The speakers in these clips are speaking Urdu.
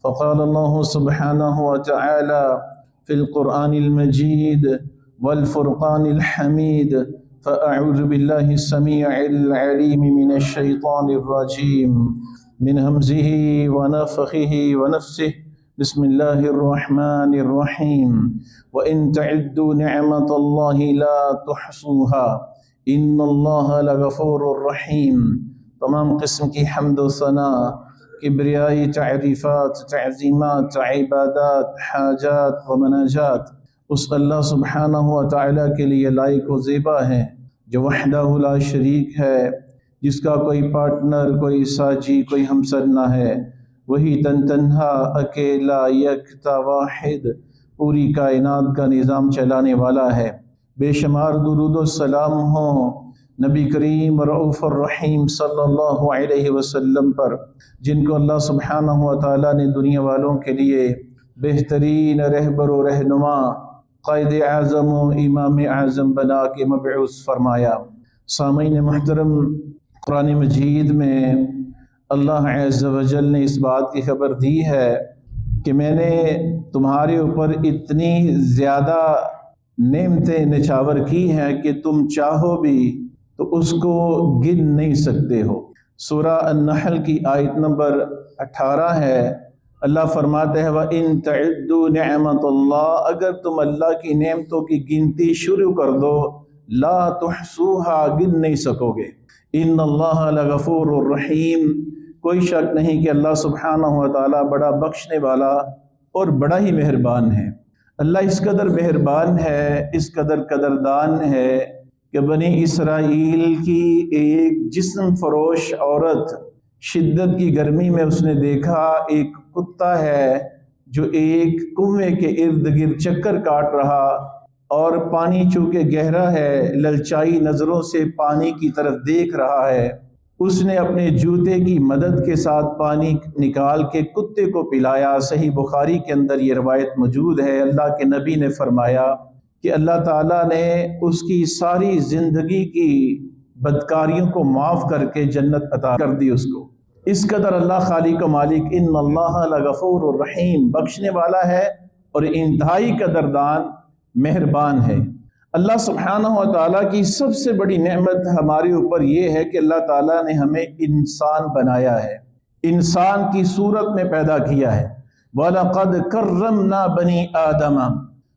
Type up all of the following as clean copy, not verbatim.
فقال الله سبحانه وتعالى في القرآن المجيد والفرقان الحميد فأعوذ بالله السميع العليم من الشيطان الرجيم من همزه ونفخه ونفسه بسم الله الرحمن الرحيم وإن تعدوا نعمة الله لا تحصوها إن الله لغفور رحيم۔ تمام قسم کی حمد و ثنا، کبریائی تعریفات، تعظیمات، عبادات، حاجات و مناجات اس اللہ سبحانہ و تعالیٰ کے لیے لائق و زیبا ہے جو وحدہ لا شریک ہے، جس کا کوئی پارٹنر، کوئی ساجی، کوئی ہمسر نہ ہے۔ وہی تنہا، اکیلا، یکتا، واحد پوری کائنات کا نظام چلانے والا ہے۔ بے شمار درود و سلام ہوں نبی کریم رؤوف الرحیم صلی اللہ علیہ وسلم پر، جن کو اللہ سبحانہ و تعالیٰ نے دنیا والوں کے لیے بہترین رہبر و رہنما، قائد اعظم و امام اعظم بنا کے مبعوث فرمایا۔ سامعین محترم، قرآن مجید میں اللہ عز و جل نے اس بات کی خبر دی ہے کہ میں نے تمہارے اوپر اتنی زیادہ نعمتیں نچھاور کی ہیں کہ تم چاہو بھی تو اس کو گن نہیں سکتے ہو۔ سورہ النحل کی آیت نمبر 18 ہے۔ اللہ فرماتا ہے وَإِن تَعُدُّوا نِعْمَةَ اللَّهِ، اگر تم اللہ کی نعمتوں کی گنتی شروع کر دو، لا تحصوها، گن نہیں سکو گے۔ ان اللہ لغفور الرحیم، کوئی شک نہیں کہ اللہ سبحانہ و تعالیٰ بڑا بخشنے والا اور بڑا ہی مہربان ہے۔ اللہ اس قدر مہربان ہے، اس قدر قدردان ہے کہ بنی اسرائیل کی ایک جسم فروش عورت، شدت کی گرمی میں اس نے دیکھا ایک کتا ہے جو ایک کنویں کے ارد گرد چکر کاٹ رہا، اور پانی چونکہ گہرا ہے، للچائی نظروں سے پانی کی طرف دیکھ رہا ہے۔ اس نے اپنے جوتے کی مدد کے ساتھ پانی نکال کے کتے کو پلایا۔ صحیح بخاری کے اندر یہ روایت موجود ہے۔ اللہ کے نبی نے فرمایا کہ اللہ تعالیٰ نے اس کی ساری زندگی کی بدکاریوں کو معاف کر کے جنت عطا کر دی اس کو۔ اس قدر اللہ خالق و مالک ان اللہ لغفور الرحیم، بخشنے والا ہے اور انتہائی قدردان، مہربان ہے۔ اللہ سبحانہ و تعالیٰ کی سب سے بڑی نعمت ہمارے اوپر یہ ہے کہ اللہ تعالیٰ نے ہمیں انسان بنایا ہے، انسان کی صورت میں پیدا کیا ہے۔ وَلَقَدْ كَرَّمْنَا بَنِي آدَمَ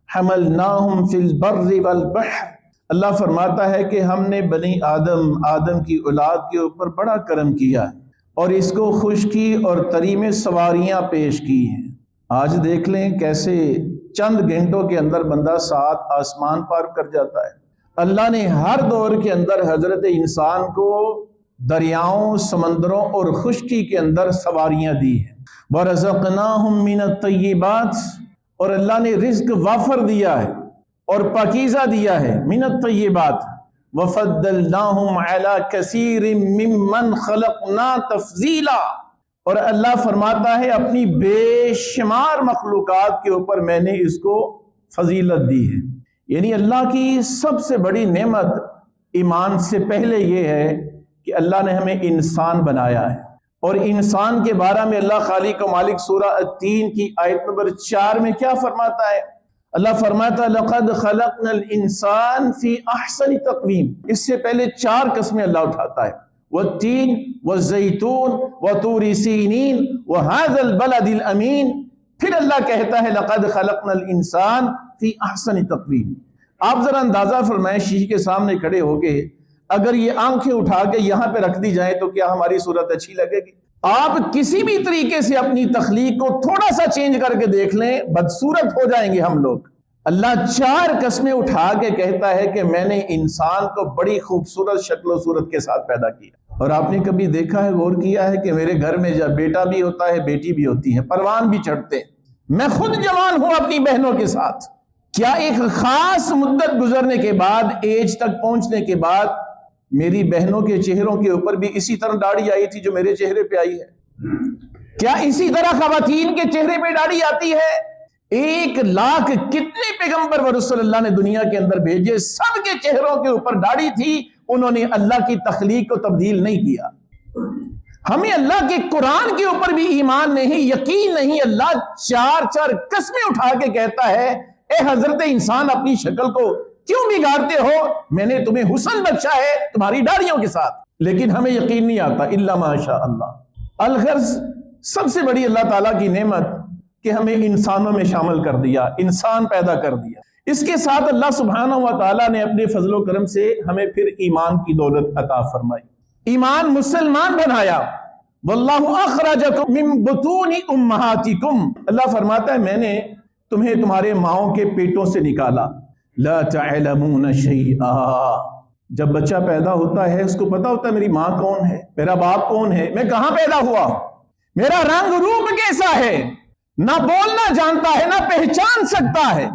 حَمَلْنَاهُمْ فِي الْبَرِّ وَالْبَحْرِ، اللہ فرماتا ہے کہ ہم نے بنی آدم کی اولاد کے اوپر بڑا کرم کیا اور اس کو خشکی اور تری میں سواریاں پیش کی ہیں۔ آج دیکھ لیں کیسے چند گھنٹوں کے اندر بندہ 7 آسمان پار کر جاتا ہے۔ اللہ نے ہر دور کے اندر حضرت انسان کو دریاؤں، سمندروں اور خشکی کے اندر سواریاں دی ہیں۔ وَرَزَقْنَاهُم مِّنَ الطَّيِّبَاتِ، اور اللہ نے رزق وافر دیا ہے اور پاکیزہ دیا ہے۔ مِّنَ الطَّيِّبَاتِ وَفَضَّلْنَاهُمْ عَلَىٰ كَثِيرٍ مِّمَّنْ خَلَقْنَا تَفْضِيلًا، اور اللہ فرماتا ہے اپنی بے شمار مخلوقات کے اوپر میں نے اس کو فضیلت دی ہے۔ یعنی اللہ کی سب سے بڑی نعمت ایمان سے پہلے یہ ہے کہ اللہ نے ہمیں انسان بنایا ہے، اور انسان کے بارے میں اللہ خالق و مالک سورہ التین کی آیت نمبر 4 میں کیا فرماتا ہے؟ اللہ فرماتا ہے لَقَدْ خَلَقْنَا الْإِنسَانَ فِي أَحْسَنِ تَقْوِيمٍ، اس سے پہلے 4 قسمیں اللہ اٹھاتا ہے، والتین والزیتون وطور سینین وہذا البلد الامین، پھر اللہ کہتا ہے لقد خلقنا الانسان فی احسن تقویم۔ آپ ذرا اندازہ فرمائیں، شیشے کے سامنے کھڑے ہو کے اگر یہ آنکھیں اٹھا کے یہاں پہ رکھ دی جائیں تو کیا ہماری صورت اچھی لگے گی؟ آپ کسی بھی طریقے سے اپنی تخلیق کو تھوڑا سا چینج کر کے دیکھ لیں، بدصورت ہو جائیں گے ہم لوگ۔ اللہ 4 قسمیں اٹھا کے کہتا ہے کہ میں نے انسان کو بڑی خوبصورت شکل و صورت کے ساتھ پیدا کیا۔ اور آپ نے کبھی دیکھا ہے، غور کیا ہے کہ میرے گھر میں جب بیٹا بھی ہوتا ہے، بیٹی بھی ہوتی ہے، پروان بھی چڑھتے ہیں، میں خود جوان ہوں اپنی بہنوں کے ساتھ، کیا ایک خاص مدت گزرنے کے بعد، ایج تک پہنچنے کے بعد میری بہنوں کے چہروں کے اوپر بھی اسی طرح داڑھی آئی تھی جو میرے چہرے پہ آئی ہے؟ کیا اسی طرح خواتین کے چہرے پہ داڑھی آتی ہے؟ 1,00,000 کتنے پیغمبر و رسول اللہ نے دنیا کے اندر بھیجے، سب کے چہروں کے اوپر داڑھی تھی، انہوں نے اللہ کی تخلیق کو تبدیل نہیں کیا۔ ہمیں اللہ کے قرآن کے اوپر بھی ایمان نہیں، یقین نہیں۔ اللہ چار قسمیں اٹھا کے کہتا ہے اے حضرت انسان اپنی شکل کو کیوں بگاڑتے ہو، میں نے تمہیں حسن بخشا ہے تمہاری داڑھیوں کے ساتھ، لیکن ہمیں یقین نہیں آتا الا ماشاء اللہ۔ الغرض سب سے بڑی اللہ تعالیٰ کی نعمت کہ ہمیں انسانوں میں شامل کر دیا، انسان پیدا کر دیا۔ اس کے ساتھ اللہ سبحانہ و تعالیٰ نے اپنے فضل و کرم سے ہمیں پھر ایمان کی دولت عطا فرمائی، ایمان مسلمان بنایا۔ واللہ اخرجکم من بطون امہاتکم، اللہ فرماتا ہے میں نے تمہیں تمہارے ماؤں کے پیٹوں سے نکالا۔ لا تعلمون شیئا، جب بچہ پیدا ہوتا ہے اس کو پتا ہوتا ہے میری ماں کون ہے، میرا باپ کون ہے، میں کہاں پیدا ہوا، میرا رنگ روپ کیسا ہے، نہ بولنا جانتا ہے نہ پہچان سکتا ہے۔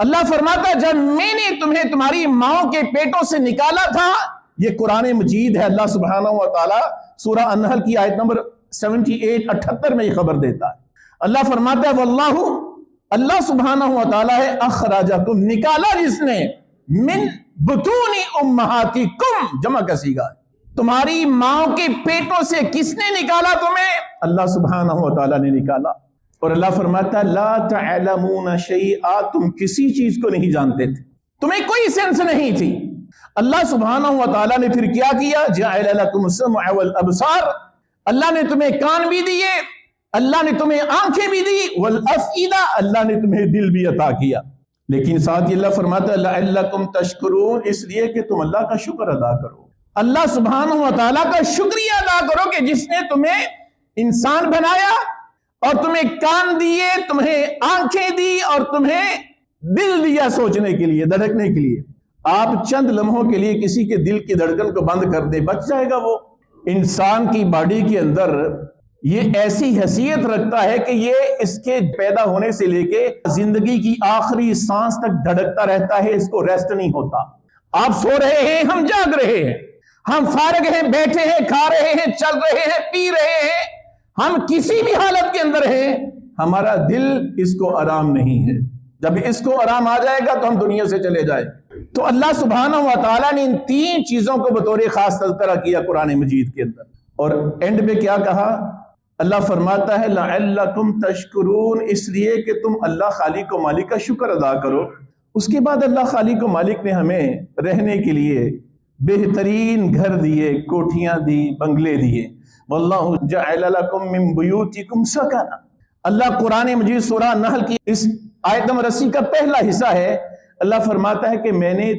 اللہ فرماتا ہے جب میں نے تمہیں تمہاری ماؤں کے پیٹوں سے نکالا تھا، یہ قرآن مجید ہے، اللہ سبحانہ و تعالی سورہ النحل کی آیت نمبر 78 میں یہ خبر دیتا ہے۔ اللہ فرماتا ہے واللہ، اللہ سبحانہ و تعالی ہے اخرجکم، نکالا جس نے، من بطون امہاتکم، جمع کا صیغہ ہے، تمہاری ماؤں کے پیٹوں سے کس نے نکالا تمہیں؟ اللہ سبحانہ و تعالی نے نکالا۔ اور اللہ فرماتا ہے لا تعلمون شیئا، تم کسی چیز کو نہیں جانتے تھے، تمہیں کوئی سینس نہیں تھی۔ اللہ سبحانہ و تعالیٰ نے پھر کیا کیا؟ جعل لکم السمع والابصار، اللہ نے تمہیں کان بھی دیے، اللہ نے تمہیں آنکھیں بھی دی، والافئدہ، اللہ نے تمہیں دل بھی عطا کیا۔ لیکن ساتھ ہی اللہ فرماتا ہے لعلکم تشکرون، اس لیے کہ تم اللہ کا شکر ادا کرو، اللہ سبحانہ و تعالیٰ کا شکریہ ادا کرو کہ جس نے تمہیں انسان بنایا اور تمہیں کان دیے، تمہیں آنکھیں دی اور تمہیں دل دیا سوچنے کے لیے، دھڑکنے کے لیے۔ آپ چند لمحوں کے لیے کسی کے دل کی دھڑکن کو بند کر دیں، بچ جائے گا وہ۔ انسان کی باڈی کے اندر یہ ایسی حیثیت رکھتا ہے کہ یہ اس کے پیدا ہونے سے لے کے زندگی کی آخری سانس تک دھڑکتا رہتا ہے، اس کو ریسٹ نہیں ہوتا۔ آپ سو رہے ہیں، ہم جاگ رہے ہیں، ہم فارغ ہیں، بیٹھے ہیں، کھا رہے ہیں، چل رہے ہیں، پی رہے ہیں، ہم کسی بھی حالت کے اندر ہیں، ہمارا دل اس کو آرام نہیں ہے۔ جب اس کو آرام آ جائے گا تو ہم دنیا سے چلے جائیں۔ تو اللہ سبحانہ و تعالیٰ نے ان تین چیزوں کو بطور خاص تذکرہ کیا قرآن مجید کے اندر، اور اینڈ پہ کیا کہا؟ اللہ فرماتا ہے لعلکم تشکرون، اس لیے کہ تم اللہ خالق و مالک کا شکر ادا کرو۔ اس کے بعد اللہ خالق و مالک نے ہمیں رہنے کے لیے بہترین گھر دیے، کوٹھیاں دی، بنگلے دیے۔ واللہ جعل لکم من بیوتکم سکنا، اللہ قرآن مجید سورہ نحل کی اس آیت نمبر 80 کا پہلا حصہ ہے۔ اللہ فرماتا ہے کہ میں نے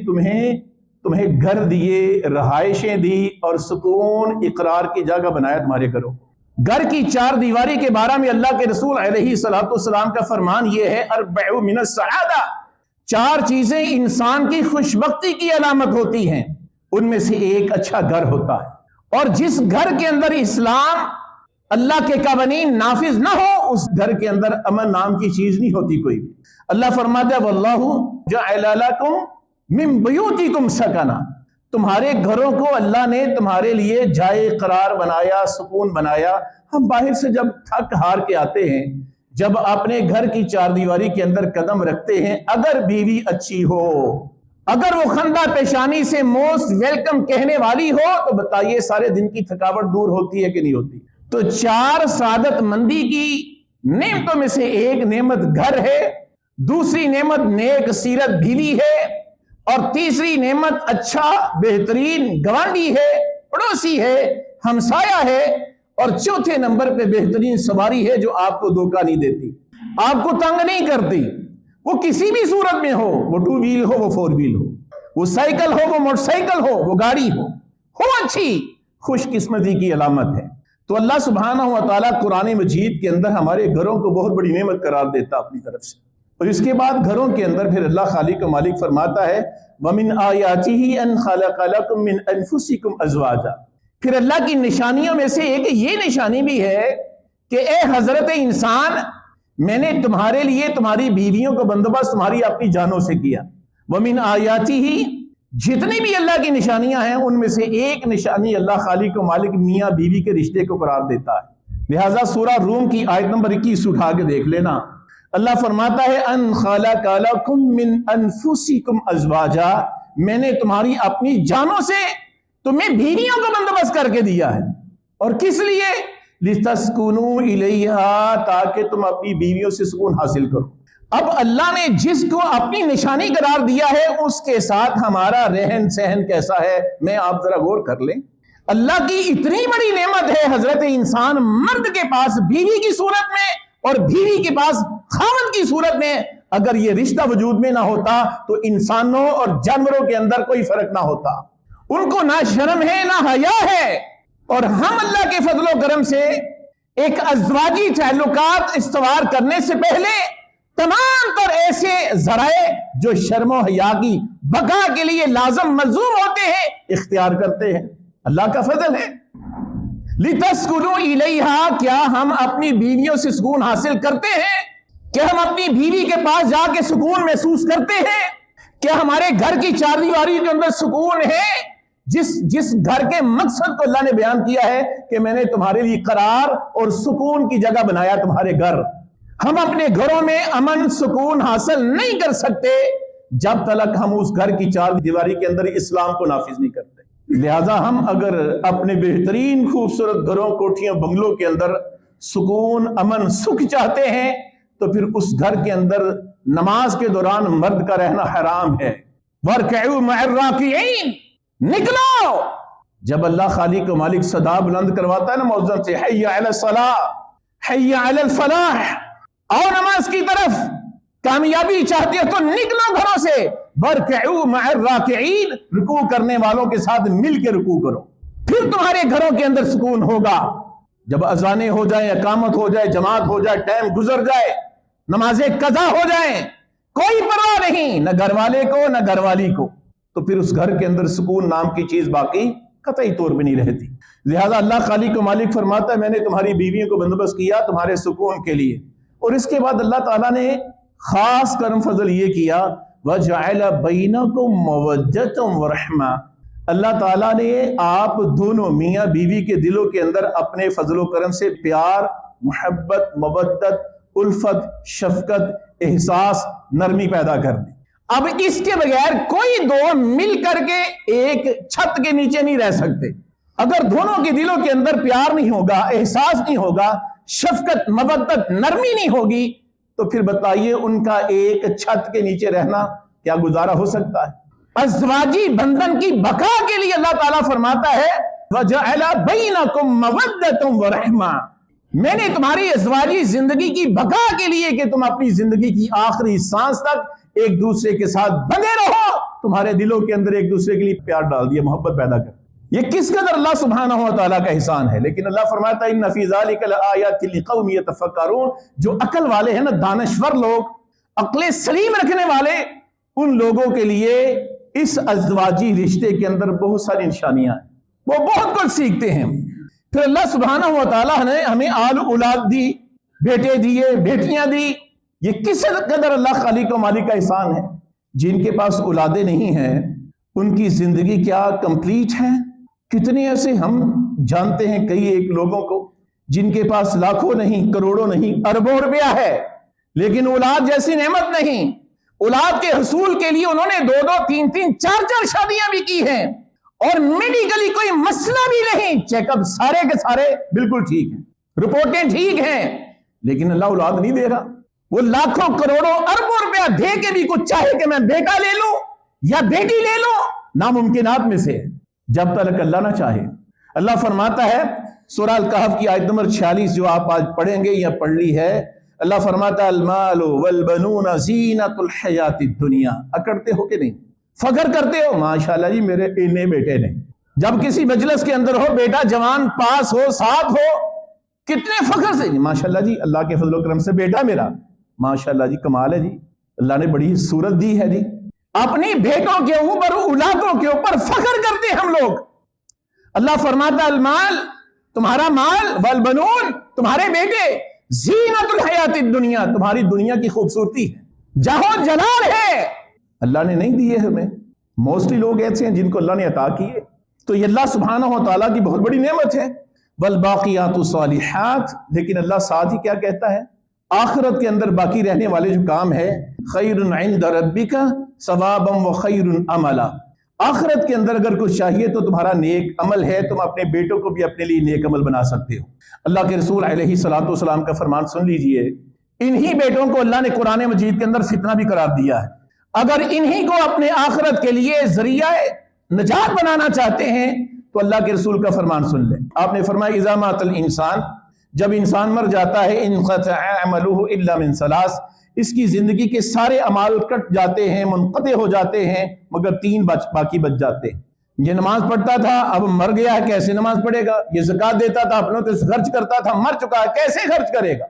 تمہیں گھر دیے، رہائشیں دی اور سکون اقرار کی جگہ بنایا تمہارے گھروں۔ گھر کی چار دیواری کے بارے میں اللہ کے رسول علیہ السلام کا فرمان یہ ہے اربع من السعادہ، چار چیزیں انسان کی خوش بختی کی علامت ہوتی ہیں، ان میں سے ایک اچھا گھر ہوتا ہے، اور جس گھر کے اندر اسلام اللہ کے قوانین نافذ نہ ہو اس گھر کے اندر امن نام کی چیز نہیں ہوتی کوئی بھی۔ اللہ فرماتا ہے واللہ جعل لکم من بیوتکم سکنا، تمہارے گھروں کو اللہ نے تمہارے لیے جائے قرار بنایا، سکون بنایا۔ ہم باہر سے جب تھک ہار کے آتے ہیں، جب اپنے گھر کی چار دیواری کے اندر قدم رکھتے ہیں، اگر بیوی اچھی ہو، اگر وہ خندہ پیشانی سے موسٹ ویلکم کہنے والی ہو، تو بتائیے سارے دن کی تھکاوٹ دور ہوتی ہے کہ نہیں ہوتی؟ تو چار سعادت مندی کی نعمتوں میں سے ایک نعمت گھر ہے، دوسری نعمت نیک سیرت بیوی ہے، اور تیسری نعمت اچھا بہترین گوانڈی ہے، پڑوسی ہے، ہمسایہ ہے، اور چوتھے نمبر پہ بہترین سواری ہے جو آپ کو دھوکہ نہیں دیتی، آپ کو تنگ نہیں کرتی، وہ کسی بھی صورت میں ہو، وہ 2 ویل ہو، وہ 4 ویل ہو، وہ سائیکل ہو، وہ موٹر سائیکل ہو، وہ گاڑی ہو اچھی، خوش قسمتی کی علامت ہے۔ تو اللہ سبحانہ و تعالیٰ قرآن مجید کے اندر ہمارے گھروں کو بہت بڑی نعمت قرار دیتا اپنی طرف سے، اور اس کے بعد گھروں کے اندر پھر اللہ خالق و مالک فرماتا ہے وَمِنْ آيَاتِهِ أَنْ خَلَقَ لَكُم مِّنْ أَنفُسِكُمْ أَزْوَاجًا، پھر اللہ کی نشانیوں میں سے ایک یہ نشانی بھی ہے کہ اے حضرت انسان، میں نے تمہارے لیے تمہاری بیویوں کا بندوبست تمہاری اپنی جانوں سے کیا۔ وَمِنْ آيَاتِهِ، جتنی بھی اللہ کی نشانیاں ہیں ان میں سے ایک نشانی اللہ خالق و مالک میاں بیوی کے رشتے کو قرار دیتا ہے۔ لہٰذا سورہ روم کی آیت نمبر 21 اٹھا کے دیکھ لینا، اللہ فرماتا ہے ان خلق لکم من انفسکم ازواجا، میں نے تمہاری اپنی جانوں سے تمہیں بیویوں کو بندوبست کر کے دیا ہے، اور کس لیے؟ لِتَسْكُنُوا إِلَيْهَا، تاکہ تم اپنی بیویوں سے سکون حاصل کرو۔ اب اللہ نے جس کو اپنی نشانی قرار دیا ہے اس کے ساتھ ہمارا رہن سہن کیسا ہے، میں آپ ذرا غور کر لیں۔ اللہ کی اتنی بڑی نعمت ہے حضرت انسان مرد کے پاس بیوی کی صورت میں اور بیوی کے پاس خاوند کی صورت میں، اگر یہ رشتہ وجود میں نہ ہوتا تو انسانوں اور جانوروں کے اندر کوئی فرق نہ ہوتا۔ ان کو نہ شرم ہے نہ حیا ہے، اور ہم اللہ کے فضل و کرم سے ایک ازواجی تعلقات استوار کرنے سے پہلے تمام تر ایسے ذرائع جو شرم و حیا کی بقا کے لیے لازم ملزوم ہوتے ہیں اختیار کرتے ہیں۔ اللہ کا فضل ہے۔ لِتَسْكُنُوا إِلَيْهَا، کیا ہم اپنی بیویوں سے سکون حاصل کرتے ہیں؟ کیا ہم اپنی بیوی کے پاس جا کے سکون محسوس کرتے ہیں؟ کیا ہمارے گھر کی چار دیواری کے اندر سکون ہے؟ جس گھر کے مقصد کو اللہ نے بیان کیا ہے کہ میں نے تمہارے لیے قرار اور سکون کی جگہ بنایا تمہارے گھر۔ ہم اپنے گھروں میں امن سکون حاصل نہیں کر سکتے جب تک ہم اس گھر کی چار دیواری کے اندر اسلام کو نافذ نہیں کرتے۔ لہٰذا ہم اگر اپنے بہترین خوبصورت گھروں کوٹھیوں بنگلوں کے اندر سکون امن سکھ چاہتے ہیں تو پھر اس گھر کے اندر نماز کے دوران مرد کا رہنا حرام ہے۔ وَارْكَعُوا مَعَ الرَّاكِعِينَ، نکلو۔ جب اللہ خالق و مالک صدا بلند کرواتا ہے نا مؤذن سے، حی علی الصلاۃ حی علی الفلاح، آؤ نماز کی طرف، کامیابی چاہتے ہو تو نکلو گھروں سے۔ وَارْكَعُوا مَعَ الرَّاكِعِينَ، رکوع کرنے والوں کے ساتھ مل کے رکوع کرو، پھر تمہارے گھروں کے اندر سکون ہوگا۔ جب اذانیں ہو جائیں، اقامت ہو جائے، جماعت ہو جائے، ٹائم گزر جائے، نمازیں قضا ہو جائیں، کوئی پرواہ نہیں، نہ گھر والے کو نہ گھر والی کو، تو پھر اس گھر کے اندر سکون نام کی چیز باقی قطعی طور پہ نہیں رہتی۔ لہذا اللہ خالق و مالک فرماتا ہے میں نے تمہاری بیویوں کو بندوبست کیا تمہارے سکون کے لیے، اور اس کے بعد اللہ تعالیٰ نے خاص کرم فضل یہ کیا وَجَعَلَ بَيْنَكُمْ مَوَدَّةً وَرَحْمَةً، اللہ تعالیٰ نے آپ دونوں میاں بیوی کے دلوں کے اندر اپنے فضل و کرم سے پیار، محبت، مودت، الفت، شفقت، احساس، نرمی پیدا کر دی۔ اب اس کے بغیر کوئی دو مل کر کے ایک چھت کے نیچے نہیں رہ سکتے۔ اگر دونوں کے دلوں کے اندر پیار نہیں ہوگا، احساس نہیں ہوگا، شفقت، مودت، نرمی نہیں ہوگی، تو پھر بتائیے ان کا ایک چھت کے نیچے رہنا کیا گزارا ہو سکتا ہے؟ ازواجی بندھن کی بقا کے لیے اللہ تعالیٰ فرماتا ہے وَجَعَلَ بَيْنَكُمْ مَوَدَّةً وَرَحْمَةً، میں نے تمہاری ازواجی زندگی کی بقا کے لیے کہ تم اپنی زندگی کی آخری سانس تک ایک دوسرے کے ساتھ بندے رہو، تمہارے دلوں کے اندر ایک دوسرے کے لیے پیار ڈال دیا، محبت پیدا کر۔ یہ کس قدر اللہ سبحانہ و تعالیٰ کا احسان ہے۔ لیکن اللہ فرماتا ہے ان فی ذلک لآیات لقوم یتفکرون، جو عقل والے ہیں نا، دانشور لوگ، عقل سلیم رکھنے والے، ان لوگوں کے لیے اس ازواجی رشتے کے اندر بہت ساری نشانیاں ہیں، وہ بہت کچھ سیکھتے ہیں۔ پھر اللہ سبحانہ و تعالیٰ نے ہمیں آل اولاد دی، بیٹے دیے، بیٹیاں دی۔ یہ کس قدر اللہ خالق و مالک کا احسان ہے۔ جن کے پاس اولادیں نہیں ہیں ان کی زندگی کیا کمپلیٹ ہے؟ کتنے ایسے ہم جانتے ہیں کئی ایک لوگوں کو جن کے پاس لاکھوں نہیں، کروڑوں نہیں، اربوں روپیہ ہے، لیکن اولاد جیسی نعمت نہیں۔ اولاد کے حصول کے لیے انہوں نے 2 3 3 4 4 شادیاں بھی کی ہیں، اور میڈیکلی کوئی مسئلہ بھی نہیں، چیک اپ سارے کے سارے بالکل ٹھیک ہیں، رپورٹیں ٹھیک ہیں، لیکن اللہ اولاد نہیں دے رہا۔ وہ لاکھوں کروڑوں اربوں روپیہ دے کے بھی کچھ چاہے کہ میں بیٹا لے لوں یا بیٹی لے لوں، ناممکنات میں سے جب تک اللہ نہ چاہے۔ اللہ فرماتا ہے سورہ الکہف کی آیت نمبر 46 جو آپ آج پڑھیں گے یا پڑھ لی ہے، اللہ فرماتا ہے المال والبنون زینت الحیات الدنیا۔ اکڑتے ہو کہ نہیں؟ فخر کرتے ہو ماشاءاللہ جی میرے اتنے بیٹے نے۔ جب کسی مجلس کے اندر ہو بیٹا جوان پاس ہو ساتھ ہو، کتنے فخر سے ماشاءاللہ جی اللہ کے فضل و کرم سے بیٹا میرا، ماشاءاللہ جی کمال ہے جی، اللہ نے بڑی صورت دی ہے جی۔ اپنی بیٹوں کے اوپر، اولادوں کے اوپر فخر کرتے ہم لوگ۔ اللہ فرماتا المال، تمہارا مال، والبنون، تمہارے بیٹے، زینت الحیات الدنیا، تمہاری دنیا کی خوبصورتی ہے، جاہو جلال ہے۔ اللہ نے نہیں دیے ہمیں، موسٹلی لوگ ایسے ہیں جن کو اللہ نے عطا کیے، تو یہ اللہ سبحانہ و تعالیٰ کی بہت بڑی نعمت ہے۔ والباقیات الصالحات، لیکن اللہ ساتھ ہی کیا کہتا ہے؟ آخرت کے اندر باقی رہنے والے جو کام ہے، خیر عند ربک ثوابا و خیر عملا، آخرت کے اندر اگر کچھ چاہیے تو تمہارا نیک عمل ہے، تم اپنے بیٹوں کو بھی اپنے لیے نیک عمل بنا سکتے ہو۔ اللہ کے رسول علیہ الصلوۃ والسلام کا فرمان سن لیجئے، انہی بیٹوں کو اللہ نے قرآن مجید کے اندر فتنہ بھی قرار دیا ہے۔ اگر انہی کو اپنے آخرت کے لیے ذریعہ نجات بنانا چاہتے ہیں تو اللہ کے رسول کا فرمان سن لیں۔ آپ نے فرمایا اذا مات الانسان، جب انسان مر جاتا ہے، انقطع عمله الا من ثلاث، اس کی زندگی کے سارے اعمال کٹ جاتے ہیں، منقطع ہو جاتے ہیں، مگر تین باقی بچ جاتے ہیں۔ یہ نماز پڑھتا تھا، اب مر گیا ہے، کیسے نماز پڑھے گا؟ یہ زکوٰۃ دیتا تھا، اپنوں سے خرچ کرتا تھا، مر چکا ہے، کیسے خرچ کرے گا؟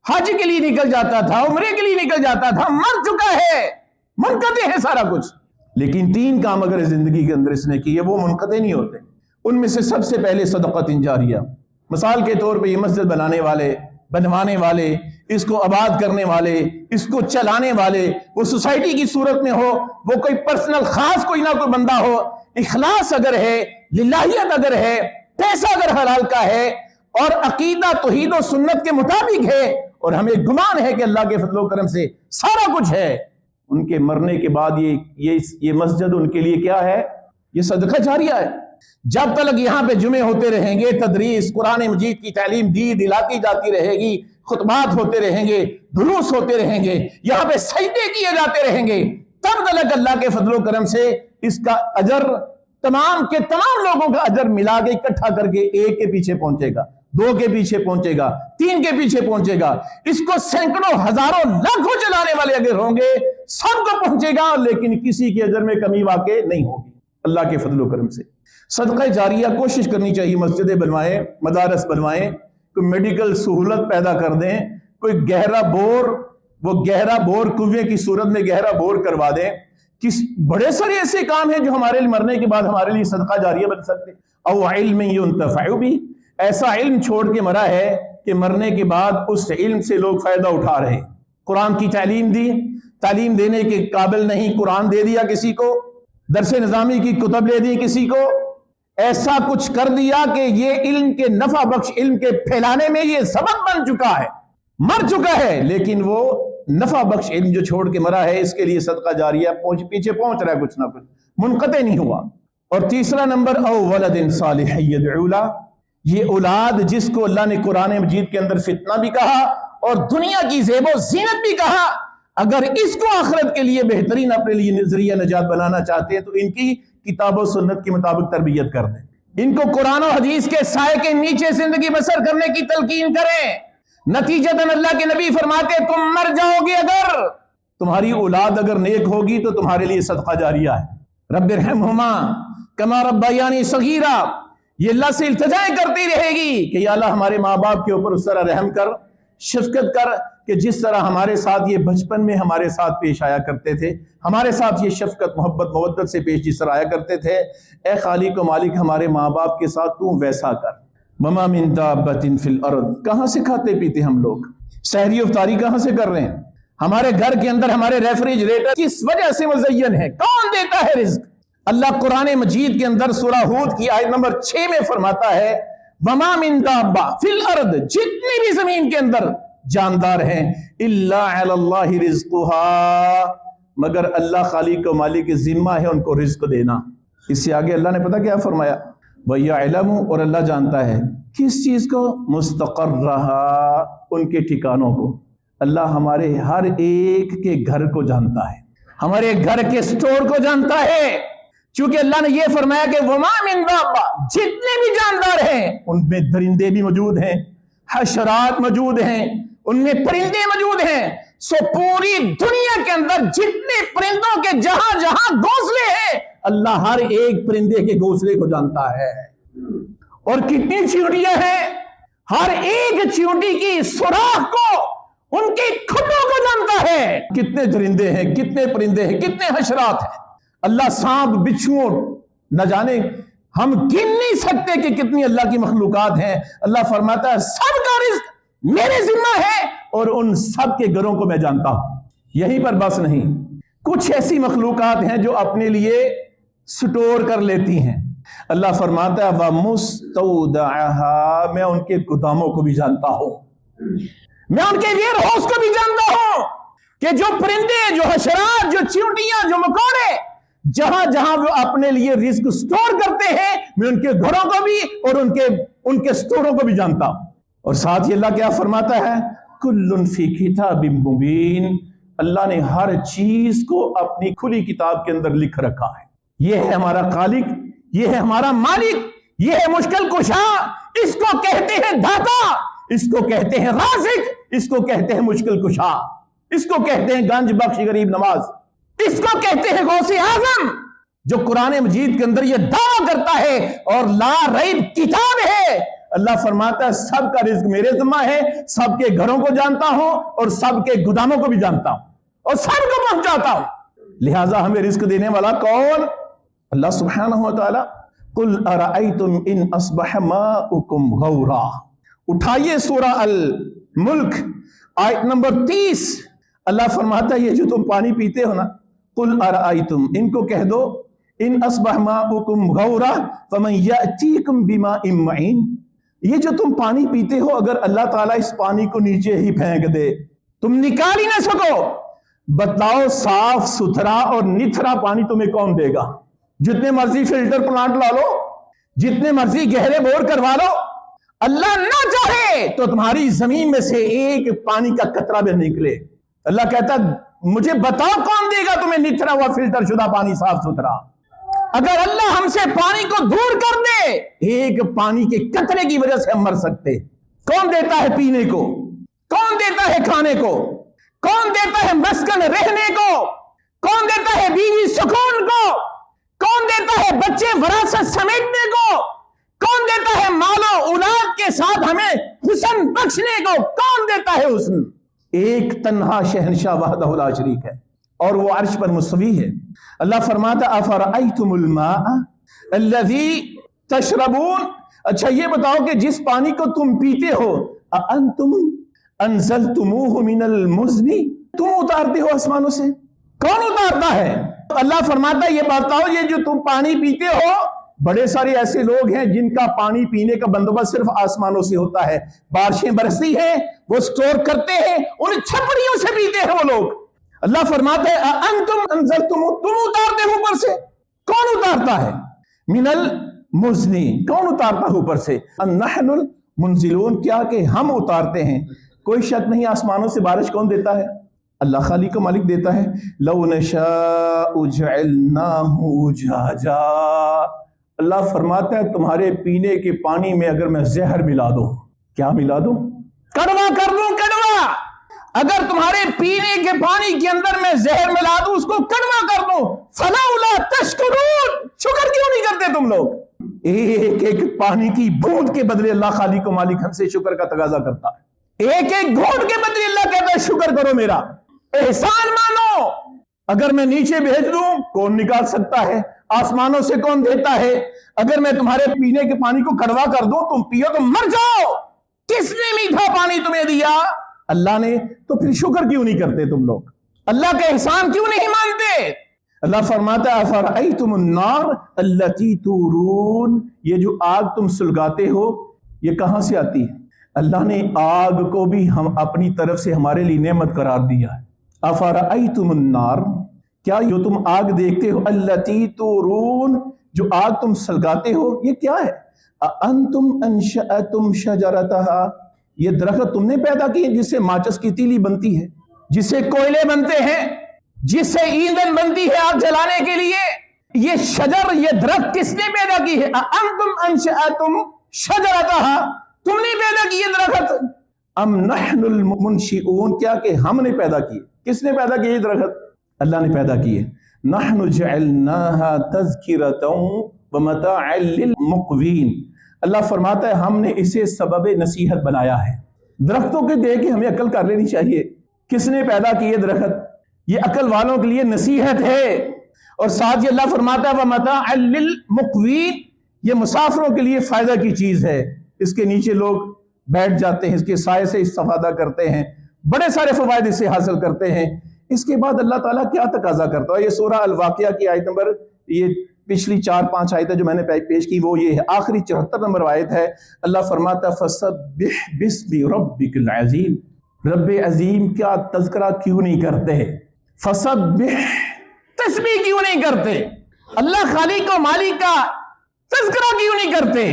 حج کے لیے نکل جاتا تھا، عمرے کے لیے نکل جاتا تھا، مر چکا ہے، منقطع ہے سارا کچھ۔ لیکن تین کام اگر زندگی کے اندر اس نے کیے وہ منقطع نہیں ہوتے۔ ان میں سے سب سے پہلے صدقۃ جاریہ، مثال کے طور پہ یہ مسجد بنانے والے، بنوانے والے، اس کو آباد کرنے والے، اس کو چلانے والے، وہ سوسائٹی کی صورت میں ہو، وہ کوئی پرسنل خاص کوئی نہ کوئی بندہ ہو، اخلاص اگر ہے، للہیت اگر ہے، پیسہ اگر حلال کا ہے اور عقیدہ توحید و سنت کے مطابق ہے اور ہمیں گمان ہے کہ اللہ کے فضل و کرم سے سارا کچھ ہے، ان کے مرنے کے بعد یہ مسجد ان کے لیے کیا ہے؟ یہ صدقہ جاریہ ہے۔ جب تک یہاں پہ جمعے ہوتے رہیں گے، تدریس قرآن مجید کی تعلیم دلاتی جاتی رہے گی، خطبات ہوتے رہیں گے، دروس ہوتے رہیں گے، یہاں پہ سجدے کیے جاتے رہیں گے، تب تک اللہ کے فضل و کرم سے اس کا اجر تمام کے تمام لوگوں کا اجر ملا کے اکٹھا کر کے ایک کے پیچھے پہنچے گا، دو کے پیچھے پہنچے گا، تین کے پیچھے پہنچے گا۔ اس کو سینکڑوں ہزاروں لاکھوں چلانے والے اگر ہوں گے سب کو پہنچے گا، لیکن کسی کے اجر میں کمی واقع نہیں ہوگی اللہ کے فضل و کرم سے۔ صدقہ جاریہ کوشش کرنی چاہیے، مسجدیں بنوائیں، مدارس بنوائیں، کوئی میڈیکل سہولت پیدا کر دیں، کوئی گہرا بور کنویں کی صورت میں گہرا بور کروا دیں۔ بڑے سارے ایسے کام ہیں جو ہمارے لیے مرنے کے بعد ہمارے لیے صدقہ جاریہ بن سکتے ہیں۔ او علم ينتفع بھی، ایسا علم چھوڑ کے مرا ہے کہ مرنے کے بعد اس علم سے لوگ فائدہ اٹھا رہے ہیں۔ قرآن کی تعلیم دی، تعلیم دینے کے قابل نہیں، قرآن دے دیا کسی کو، درس نظامی کی کتب لے دی کسی کو، ایسا کچھ کر دیا کہ یہ علم کے نفع بخش علم کے پھیلانے میں یہ سبب بن چکا ہے، مر چکا ہے، لیکن وہ نفع بخش علم جو چھوڑ کے مرا ہے اس کے لیے صدقہ جاریہ پیچھے پہنچ رہا ہے، کچھ نہ کچھ منقطع نہیں ہوا۔ اور تیسرا نمبر او ولد صالح يدعو له، یہ اولاد جس کو اللہ نے قرآن مجید کے اندر فتنہ بھی کہا اور دنیا کی زیب و زینت بھی کہا، اگر اس کو آخرت کے لیے بہترین اپنے لیے ذریعہ نجات بنانا چاہتے ہیں تو ان کی کتاب و سنت کے مطابق تربیت کر دیں، ان کو قرآن و حدیث کے سائے کے نیچے زندگی بسر کرنے کی تلقین کریں۔ نتیجتاً اللہ کے نبی فرماتے تم مر جاؤ گے، اگر تمہاری اولاد اگر نیک ہوگی تو تمہارے لیے صدقہ جاریہ ہے۔ رب ارحمہما کما ربیانی صغیرا، یہ اللہ سے التجائیں کرتی رہے گی کہ یا اللہ ہمارے ماں باپ کے اوپر اس طرح رحم کر، شفقت کر کہ جس طرح ہمارے ساتھ یہ بچپن میں ہمارے ساتھ پیش آیا کرتے تھے، ہمارے ساتھ یہ شفقت محبت مودت سے پیش جس طرح آیا کرتے تھے، اے خالق و مالک ہمارے ماں باپ کے ساتھ تو ویسا کر۔ وما من دابۃ فی الارض، کہاں سے کھاتے پیتے ہم لوگ، سحری افطاری کہاں سے کر رہے ہیں؟ ہمارے گھر کے اندر ہمارے ریفریجریٹر کس وجہ سے مزین ہے؟ کون دیتا ہے رزق؟ اللہ قرآن مجید کے اندر سورہ ہود کی آیت نمبر 6 میں فرماتا ہے وما من دابہ فی الارض، جتنی بھی زمین کے اندر جاندار ہیں، الا علی اللہ رزقها، مگر اللہ خالق و مالک کے ذمہ ہے ان کو رزق دینا۔ اس سے آگے اللہ نے پتہ کیا فرمایا؟ وَيَعْلَمُ، اور اللہ جانتا ہے کس چیز کو؟ مستقرها، ان کے ٹھکانوں کو۔ اللہ ہمارے ہر ایک کے گھر کو جانتا ہے، ہمارے گھر کے سٹور کو جانتا ہے، چونکہ اللہ نے یہ فرمایا کہ وَمَا مِن دَابَّةٍ، جتنے بھی جاندار ہیں ان میں درندے بھی موجود ہیں، حشرات موجود ہیں، ان میں پرندے موجود ہیں۔ سو پوری دنیا کے اندر جتنے پرندوں کے جہاں جہاں گھونسلے ہیں اللہ ہر ایک پرندے کے گھونسلے کو جانتا ہے، اور کتنی چیونٹیاں ہیں، ہر ایک چیونٹی کی سوراخ کو، ان کے کھڈوں کو جانتا ہے، کتنے درندے ہیں، کتنے پرندے ہیں، کتنے حشرات ہیں۔ اللہ سانپ بچھو نہ جانے، ہم گن نہیں سکتے کہ کتنی اللہ کی مخلوقات ہیں۔ اللہ فرماتا ہے سب کا رزق میرے ذمہ ہے اور ان سب کے گھروں کو میں جانتا ہوں۔ یہیں پر بس نہیں، کچھ ایسی مخلوقات ہیں جو اپنے لیے سٹور کر لیتی ہیں۔ اللہ فرماتا ہے وَمُسْتَوْدَعَهَا، میں ان کے گوداموں کو بھی جانتا ہوں، میں ان کے ویئر ہاؤس کو بھی جانتا ہوں، کہ جو پرندے، جو حشرات، جو چیونٹیاں، جو مکوڑے جہاں جہاں وہ اپنے لیے رزق سٹور کرتے ہیں میں ان کے گھروں کو بھی اور ان کے سٹوروں کو بھی جانتا ہوں۔ اور ساتھ ہی اللہ کیا فرماتا ہے؟ کل فی کتاب مبین، اللہ نے ہر چیز کو اپنی کھلی کتاب کے اندر لکھ رکھا ہے۔ یہ ہے ہمارا خالق، یہ ہے ہمارا مالک، یہ ہے مشکل کشا، اس کو کہتے ہیں داتا، اس کو کہتے ہیں رازق، اس کو کہتے ہیں مشکل کشا، اس کو کہتے ہیں گنج بخش غریب نواز، اس کو کہتے ہیں غوث اعظم، جو قرآن مجید کے اندر یہ دعویٰ کرتا ہے اور لا ریب کتاب ہے۔ اللہ فرماتا ہے سب کا رزق میرے ذمہ ہے، سب کے گھروں کو جانتا ہوں اور سب کے گوداموں کو بھی جانتا ہوں اور سب کو پہنچاتا ہوں۔ لہٰذا ہمیں رزق دینے والا کون؟ اللہ سبحانہ وتعالی۔ قل ارأیتم ان اصبح ماؤکم غورا، اٹھائیے سورہ الملک آیت نمبر 30۔ اللہ فرماتا ہے یہ جو تم پانی پیتے ہو نا، قل ارأیتم، ان کو کہہ دو، ان اصبح ماؤکم غورا فمن یأتیکم بماء معین، یہ جو تم پانی پیتے ہو اگر اللہ تعالیٰ اس پانی کو نیچے ہی پھینک دے تم نکال ہی نہ سکو، بتلاؤ صاف ستھرا اور نتھرا پانی تمہیں کون دے گا؟ جتنے مرضی فلٹر پلانٹ لا لو، جتنے مرضی گہرے بور کروا لو، اللہ نہ چاہے تو تمہاری زمین میں سے ایک پانی کا قطرہ بھی نکلے۔ اللہ کہتا مجھے بتاؤ کون دے گا تمہیں نتھرا ہوا فلٹر شدہ پانی صاف ستھرا؟ اگر اللہ ہم سے پانی کو دور کر دے، ایک پانی کے قطرے کی وجہ سے ہم مر سکتے۔ کون دیتا ہے پینے کو؟ کون دیتا ہے کھانے کو؟ کون دیتا ہے مسکن رہنے کو؟ کون دیتا ہے بیوی سکون کو؟ کون دیتا ہے بچے وراثت سمیٹنے کو؟ کون دیتا ہے مال و اولاد کے ساتھ ہمیں حسن بخشنے کو؟ کون دیتا ہے حسن؟ ایک تنہا شہنشاہ وحدہ لا شریک ہے اور وہ عرش پر مستوی ہے۔ اللہ فرماتا افرأیتم الماء الذی تشربون، اچھا یہ بتاؤ کہ جس پانی کو تم پیتے ہو، اانتم انزلتموہ من المزن، تم اتارتے ہو آسمانوں سے؟ کون اتارتا ہے؟ اللہ فرماتا ہے یہ بتاؤ یہ جو تم پانی پیتے ہو، بڑے سارے ایسے لوگ ہیں جن کا پانی پینے کا بندوبست صرف آسمانوں سے ہوتا ہے، بارشیں برستی ہیں وہ سٹور کرتے ہیں، ان چھپڑیوں سے پیتے ہیں وہ لوگ۔ اللہ فرماتا ہے انتم انزلتم، تم اتارتے ہو اوپر سے؟ کون اتارتا ہے؟ من المزن، کون اتارتا ہے اوپر سے؟ نحن المنزلون، کیا کہ ہم اتارتے ہیں۔ کوئی شک نہیں آسمانوں سے بارش کون دیتا ہے؟ اللہ خالق و مالک دیتا ہے۔ لو نشاء جعلناہ اجاجا، اللہ فرماتا ہے تمہارے پینے کے پانی میں اگر میں زہر ملا دوں، کیا ملا دوں؟ کڑوا کر دوں، کڑوا۔ اگر تمہارے پینے کے پانی کے اندر میں زہر ملا دوں، اس کو کڑوا کر دوں، فلولا تشکرون، شکر کیوں نہیں کرتے تم لوگ؟ ایک ایک پانی کی بوند کے بدلے اللہ خالق و مالک ہم سے شکر کا تقاضا کرتا ہے۔ ایک ایک گھونٹ کے بدلے اللہ کہتا ہے شکر کرو میرا، احسان مانو۔ اگر میں نیچے بھیج دوں کون نکال سکتا ہے؟ آسمانوں سے کون دیتا ہے؟ اگر میں تمہارے پینے کے پانی کو کڑوا کر دوں تم پیو تو مر جاؤ۔ کس نے میٹھا پانی تمہیں دیا؟ اللہ نے۔ تو پھر شکر کیوں نہیں کرتے تم لوگ؟ اللہ کا احسان کیوں نہیں مانتے؟ اللہ فرماتا ہے افرأیتم النار التی تورون، یہ جو آگ تم سلگاتے ہو یہ کہاں سے آتی ہے؟ اللہ نے آگ کو بھی ہم اپنی طرف سے ہمارے لیے نعمت قرار دیا ہے۔ افرأیتم النار، کیا جو تم آگ دیکھتے ہو، التی تورون، جو آگ تم سلگاتے ہو، یہ کیا ہے؟ انتم انشأتم شجرتہا، یہ درخت تم نے پیدا کی جس سے ماچس کی تیلی بنتی ہے، جس سے کوئلے بنتے ہیں، جس سے ایندھن بنتی ہے آگ جلانے کے لیے؟ یہ شجر، یہ درخت کس نے پیدا کی ہے؟ انتم انشأتم شجرتہا، تم نے پیدا کی یہ درخت؟ ام نحن المنشئون، کیا کہ ہم نے پیدا کی؟ کس نے پیدا کی یہ درخت؟ اللہ نے پیدا کی ہے۔ نحن جعلناها تذکرۃ ومتاعا للمقوین، اللہ فرماتا ہے ہم نے اسے سبب نصیحت بنایا ہے۔ درختوں کے دیکھ کے ہمیں عقل کر لینی چاہیے، کس نے پیدا کی یہ درخت؟ یہ عقل والوں کے لیے نصیحت ہے۔ اور ساتھ یہ اللہ فرماتا ہے ومتاعا للمقوین، یہ مسافروں کے لیے فائدہ کی چیز ہے، اس کے نیچے لوگ بیٹھ جاتے ہیں، اس کے سائے سے استفادہ کرتے ہیں، بڑے سارے فوائد اس سے حاصل کرتے ہیں۔ اس کے بعد اللہ تعالیٰ کیا تقاضا کرتا ہے؟ یہ سورہ الواقعہ کی آیت نمبر، یہ پچھلی 4-5 آیتیں جو میں نے پیش کی وہ یہ ہے، آخری 74 نمبر آیت ہے۔ اللہ فرماتا ہے فَسَبِّحْ بِاسْمِ رَبِّكَ الْعَظِيمِ، رب عظیم کیا تذکرہ کیوں نہیں کرتے؟ فَسَبِّحْ، تسبیح کیوں نہیں کرتے؟ اللہ خالق و مالک کا تذکرہ کیوں نہیں کرتے؟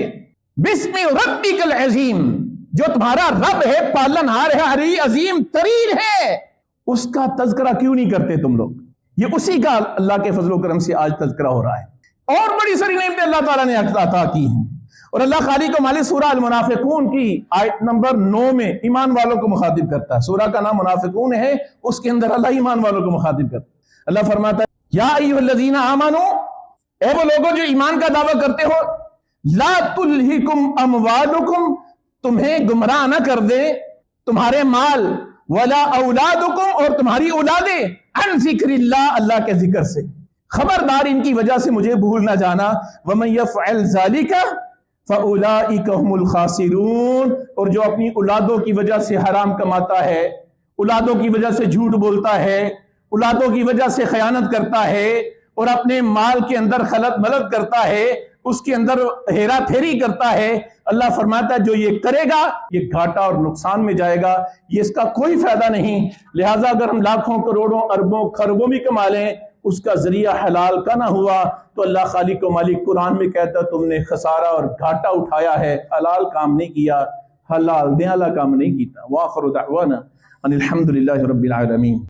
بسم ربک العظیم، جو تمہارا رب ہے، پالنہار ہے، عظیم ترین ہے، اس کا تذکرہ کیوں نہیں کرتے تم لوگ؟ یہ اسی کا اللہ کے فضل و کرم سے آج تذکرہ ہو رہا ہے، اور بڑی ساری نعمتیں اللہ تعالیٰ نے عطا کی ہیں۔ اور اللہ خالق و مالک سورہ المنافقون کی آیت نمبر 9 میں ایمان والوں کو مخاطب کرتا ہے۔ سورہ کا نام منافقون ہے، اس کے اندر اللہ ایمان والوں کو مخاطب کرتا ہے۔ اللہ فرماتا ہے یا ایھا الذین آمنو، اے وہ لوگوں جو ایمان کا دعویٰ کرتے ہو، لا تلہکم اموالکم، تمہیں گمراہ نہ کر دے تمہارے مال، ولا اولادکم، اور تمہاری اولادیں، عن ذکر اللہ، اللہ کے ذکر سے، خبردار ان کی وجہ سے مجھے بھول نہ جانا۔ ومن یفعل ذلک فاولئک هم الخاسرون، اور جو اپنی اولادوں کی وجہ سے حرام کماتا ہے، اولادوں کی وجہ سے جھوٹ بولتا ہے، اولادوں کی وجہ سے خیانت کرتا ہے، اور اپنے مال کے اندر خلط ملط کرتا ہے، اس کے اندر ہیرا پھیری کرتا ہے، اللہ فرماتا ہے جو یہ کرے گا یہ گھاٹا اور نقصان میں جائے گا، یہ اس کا کوئی فائدہ نہیں۔ لہٰذا اگر ہم لاکھوں کروڑوں اربوں خربوں بھی کما لیں، اس کا ذریعہ حلال کا نہ ہوا تو اللہ خالق و مالک قرآن میں کہتا تم نے خسارہ اور گھاٹا اٹھایا ہے، حلال کام نہیں کیا، حلال دے والا کام نہیں کیتا۔ وآخر دعوانا ان الحمد للہ رب العالمین۔